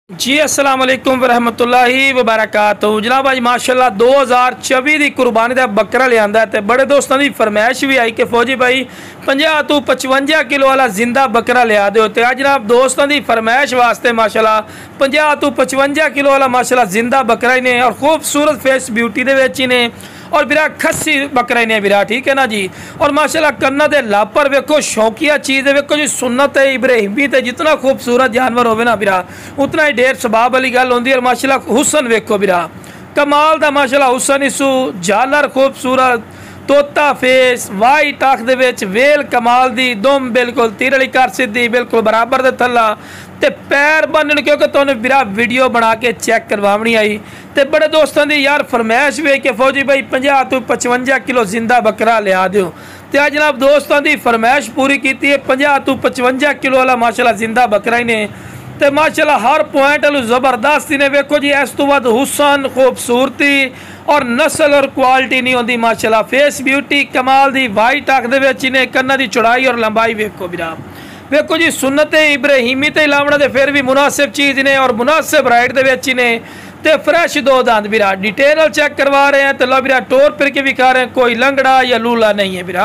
जी अस्सलाम वालेकुम वरहमतुल्लाहि वबरकातुहू। जनाब अज माशाल्लाह 2024 की कुर्बानी का बकरा लिया तो बड़े दोस्तों की फरमाइश भी आई कि फौजी भाई 50 तो 55 किलो वाला जिंदा बकरा लिया दो। तो अज जनाब दोस्तों की फरमाइश वास्ते माशाल्लाह 50 तो 55 किलो वाला माशाल्लाह जिंदा बकरा ही ने और खूबसूरत फेस ब्यूटी के ने और बिरा खस्सी बकरा ने बिरा, ठीक है ना जी। और माशाल्लाह कन्ना दे लापर वेखो शौकिया चीज़ है, वेखो जी सुन्नत है इब्राहिमी ते जितना खूबसूरत जानवर होवे ना बिरा उतना ही ढेर सबाब वाली गल होंदी है। और माशाल्लाह हुसन वेखो बिरा कमाल दा माशाल्लाह हुसन इसू झालर खूबसूरत तोता फेस वाइट आँख दे विच वेल कमाल दी दुम बिल्कुल तिरली कर सीधी बिल्कुल बराबर दे थल्ला ते पैर बनन क्योंकि तुहानूं बिरा वीडियो बना के चेक करवावनी आई। तो बड़े दोस्तों की यार फरमाइश वे कि फौजी भाई 50 तो 55 किलो जिंदा बकरा लिया दो। तो अज जनाब दोस्तों की फरमाइश पूरी की है 50 तो 55 किलो वाला माशाल्लाह जिंदा बकरा ही ने। तो माशाल्लाह हर पॉइंट जबरदस्त ने वेखो जी। इस तो बाद हुसन खूबसूरती और नस्ल और क्वालिटी नहीं होती माशाल्लाह। फेस ब्यूटी कमाल दी वाइट आँख दे विच ने कन्ना दी चौड़ाई और लंबाई वेखो बिरा वेखो जी सुन्नत इब्राहिमी ते लावना दे फिर भी मुनासिब चीज़ ने और मुनासिब राइट दे विच ने ते फ्रैश दो दांत बिरा डिटेल चेक करवा रहे हैं। तो लो बिरा टोर फिर के भी खा रहे हैं, कोई लंगड़ा या लूला नहीं है बिरा।